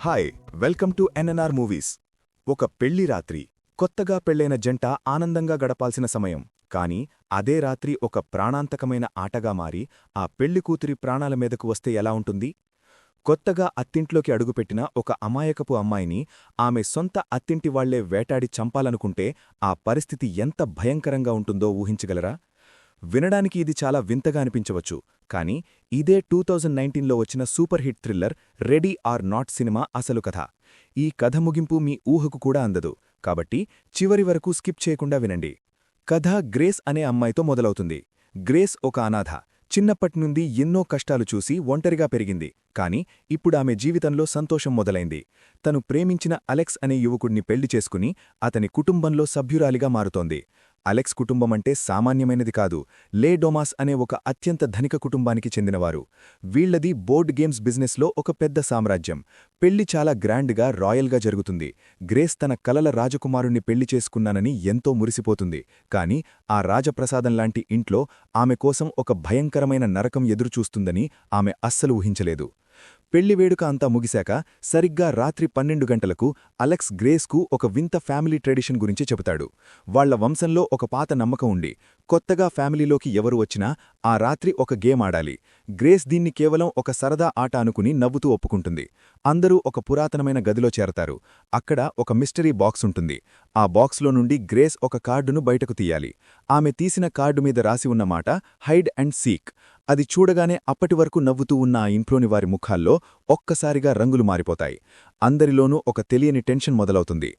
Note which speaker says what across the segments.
Speaker 1: Hi welcome to NNR movies. ఒక పెళ్లి రాత్రి, కొత్తగా పెళ్లైన జంట ఆనందంగా గడపాల్సిన సమయం. కాని అదే రాత్రి ఒక ప్రాణాంతకమైన ఆటగా మారి ఆ పెళ్లి కూతురి ప్రాణాల మీదకు వస్తే ఎలా ఉంటుంది? కొత్తగా అత్తింట్లోకి అడుగుపెట్టిన ఒక అమాయకపు అమ్మాయిని ఆమె సొంత అత్తింటి వాళ్లే వేటాడి చంపాలనుకుంటే ఆ పరిస్థితి ఎంత భయంకరంగా ఉంటుందో ఊహించగలరా? వినడానికి ఇది చాలా వింతగా అనిపించవచ్చు, కానీ ఇదే 2019లో వచ్చిన super hit thriller ready or not cinema అసలు కథ. ఈ కథ ముగింపు మీ ఊహకు కూడా అందదు, కాబట్టి చివరి వరకు స్కిప్ చేయకుండా వినండి. కథ గ్రేస్ అనే అమ్మాయితో మొదలవుతుంది. గ్రేస్ ఒక అనాథ. చిన్నప్పటినుండి ఎన్నో కష్టాలు చూసి ఒంటరిగా పెరిగింది. కాని ఇప్పుడామె జీవితంలో సంతోషం మొదలైంది. తను ప్రేమించిన అలెక్స్ అనే యువకుడిని పెళ్లి చేసుకుని అతని కుటుంబంలో సభ్యురాలిగా మారుతోంది. అలెక్స్ కుటుంబమంటే సామాన్యమైనది కాదు. లే డోమాస్ అనే ఒక అత్యంత ధనిక కుటుంబానికి చెందినవారు. వీళ్లది బోర్డ్ గేమ్స్ బిజినెస్లో ఒక పెద్ద సామ్రాజ్యం. పెళ్లి చాలా గ్రాండ్గా, రాయల్గా జరుగుతుంది. గ్రేస్ తన కలల రాజకుమారుణ్ణి పెళ్లి చేసుకున్నానని ఎంతో మురిసిపోతుంది. కాని ఆ రాజప్రసాదంలాంటి ఇంట్లో ఆమె కోసం ఒక భయంకరమైన నరకం ఎదురుచూస్తుందని ఆమె అస్సలు ఊహించలేదు. పెళ్లి వేడుక అంతా ముగిశాక సరిగ్గా రాత్రి 12 గంటలకు అలెక్స్ గ్రేస్కు ఒక వింత ఫ్యామిలీ ట్రెడిషన్ గురించి చెబుతాడు. వాళ్ల వంశంలో ఒక పాత నమ్మకం ఉండి, కొత్తగా ఫ్యామిలీలోకి ఎవరు వచ్చినా ఆ రాత్రి ఒక గేమ్ ఆడాలి. గ్రేస్ దీన్ని కేవలం ఒక సరదా ఆట అనుకుని నవ్వుతూ ఒప్పుకుంటుంది. అందరూ ఒక పురాతనమైన గదిలో చేరతారు. అక్కడ ఒక మిస్టరీ బాక్స్ ఉంటుంది. ఆ బాక్స్లో నుండి గ్రేస్ ఒక కార్డును బయటకు తీయాలి. ఆమె తీసిన కార్డు మీద రాసి ఉన్న మాట హైడ్ అండ్ సీక్. అది చూడగానే అప్పటివరకు నవ్వుతూ ఉన్న ఆ ఇంట్లోని వారి ముఖాల్లో ఒక్కసారిగా రంగులు మారిపోతాయి. అందరిలోనూ ఒక తెలియని టెన్షన్ మొదలవుతుంది.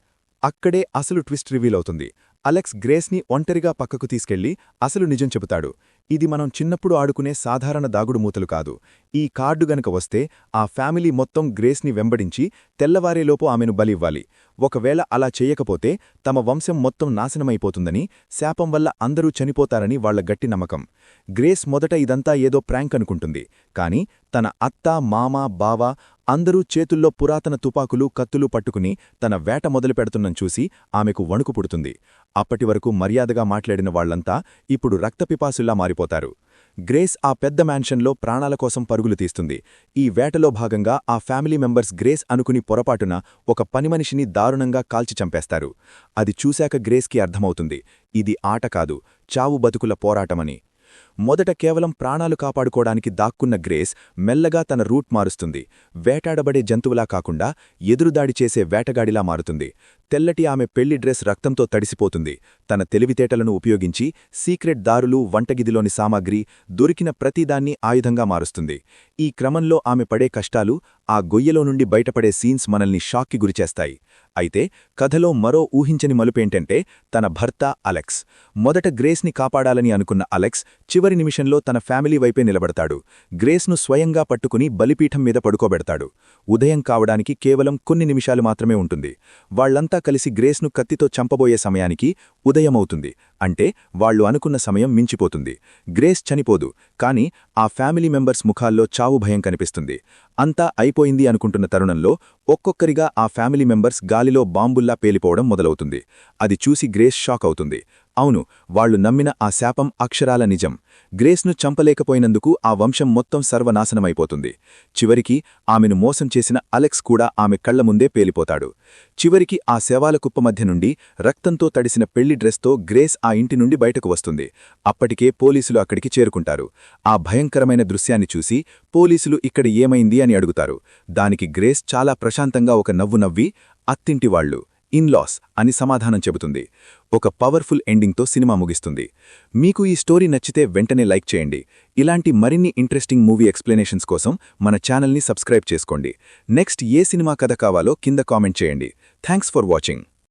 Speaker 1: అక్కడే అసలు ట్విస్ట్ రివీల్ అవుతుంది. అలెక్స్ గ్రేస్ని ఒంటరిగా పక్కకు తీసుకెళ్లి అసలు నిజం చెబుతాడు. ఇది మనం చిన్నప్పుడు ఆడుకునే సాధారణ దాగుడుమూతలు కాదు. ఈ కార్డు గనక వస్తే ఆ ఫ్యామిలీ మొత్తం గ్రేస్ని వెంబడించి తెల్లవారేలోపు ఆమెను బలివ్వాలి. ఒకవేళ అలా చేయకపోతే తమ వంశం మొత్తం నాశనమైపోతుందని, శాపం వల్ల అందరూ చనిపోతారని వాళ్ల గట్టి నమ్మకం. గ్రేస్ మొదట ఇదంతా ఏదో ప్రాంక్ అనుకుంటుంది. కాని తన అత్త, మామ, బావ అందరూ చేతుల్లో పురాతన తుపాకులు, కత్తులు పట్టుకుని తన వేట మొదలుపెడుతున్నం చూసి ఆమెకు వణుకు పుడుతుంది. అప్పటివరకు మర్యాదగా మాట్లాడిన వాళ్లంతా ఇప్పుడు రక్తపిపాసుల్లా మారిపోతారు. గ్రేస్ ఆ పెద్ద మ్యాన్షన్లో ప్రాణాల కోసం పరుగులు తీస్తుంది. ఈ వేటలో భాగంగా ఆ ఫ్యామిలీ మెంబర్స్ గ్రేస్ అనుకుని పొరపాటున ఒక పనిమనిషిని దారుణంగా కాల్చి చంపేస్తారు. అది చూశాక గ్రేస్కి అర్థమవుతుంది, ఇది ఆట కాదు, చావు బతుకుల పోరాటమని. మొదట కేవలం ప్రాణాలు కాపాడుకోవడానికి దాక్కున్న గ్రేస్ మెల్లగా తన రూట్ మారుస్తుంది. వేటాడబడే జంతువులా కాకుండా ఎదురుదాడి చేసే వేటగాడిలా మారుతుంది. తెల్లటి ఆమె పెళ్లి డ్రెస్ రక్తంతో తడిసిపోతుంది. తన తెలివితేటలను ఉపయోగించి సీక్రెట్ దారులు, వంటగిదిలోని సామాగ్రి, దొరికిన ప్రతిదాన్ని ఆయుధంగా మారుస్తుంది. ఈ క్రమంలో ఆమె పడే కష్టాలు, ఆ గొయ్యలో నుండి బయటపడే సీన్స్ మనల్ని షాక్కి గురిచేస్తాయి. అయితే కథలో మరో ఊహించని మలుపేంటంటే తన భర్త అలెక్స్. మొదట గ్రేస్ని కాపాడాలని అనుకున్న అలెక్స్ చివరి నిమిషంలో తన ఫ్యామిలీ వైపే నిలబడతాడు. గ్రేస్ను స్వయంగా పట్టుకుని బలిపీఠం మీద పడుకోబెడతాడు. ఉదయం కావడానికి కేవలం కొన్ని నిమిషాలు మాత్రమే ఉంటుంది. వాళ్లంతా కలిసి గ్రేస్ను కత్తితో చంపబోయే సమయానికి ఉదయమవుతుంది. అంటే వాళ్లు అనుకున్న సమయం మించిపోతుంది. గ్రేస్ చనిపోదు, కాని ఆ ఫ్యామిలీ మెంబర్స్ ముఖాల్లో చావు భయం కనిపిస్తుంది. అంతా అయిపోయింది అనుకుంటున్న తరుణంలో ఒక్కొక్కరిగా ఆ ఫ్యామిలీ మెంబర్స్ గాలిలో బాంబుల్లా పేలిపోవడం మొదలవుతుంది. అది చూసి గ్రేస్ షాక్ అవుతుంది. అవును, వాళ్లు నమ్మిన ఆ శాపం అక్షరాల నిజం. గ్రేస్ను చంపలేకపోయినందుకు ఆ వంశం మొత్తం సర్వనాశనమైపోతుంది. చివరికి ఆమెను మోసం చేసిన అలెక్స్ కూడా ఆమె కళ్ల ముందే పేలిపోతాడు. చివరికి ఆ శవాల కుప్ప మధ్య నుండి రక్తంతో తడిసిన పెళ్లి డ్రెస్తో గ్రేస్ ఆ ఇంటి నుండి బయటకు వస్తుంది. అప్పటికే పోలీసులు అక్కడికి చేరుకుంటారు. ఆ భయంకరమైన దృశ్యాన్ని చూసి పోలీసులు ఇక్కడ ఏమైంది అని అడుగుతారు. దానికి గ్రేస్ చాలా ప్రశాంతంగా ఒక నవ్వు నవ్వి అత్తింటివాళ్లు, ఇన్లాస్ అని సమాధానం చెబుతుంది. ఒక పవర్ఫుల్ ఎండింగ్తో సినిమా ముగిస్తుంది. మీకు ఈ స్టోరీ నచ్చితే వెంటనే లైక్ చేయండి. ఇలాంటి మరిన్ని ఇంట్రెస్టింగ్ మూవీ ఎక్స్ప్లెనేషన్స్ కోసం మన ఛానల్ని సబ్స్క్రైబ్ చేసుకోండి. నెక్స్ట్ ఏ సినిమా కథ కావాలో కింద కామెంట్ చేయండి. Thanks for watching.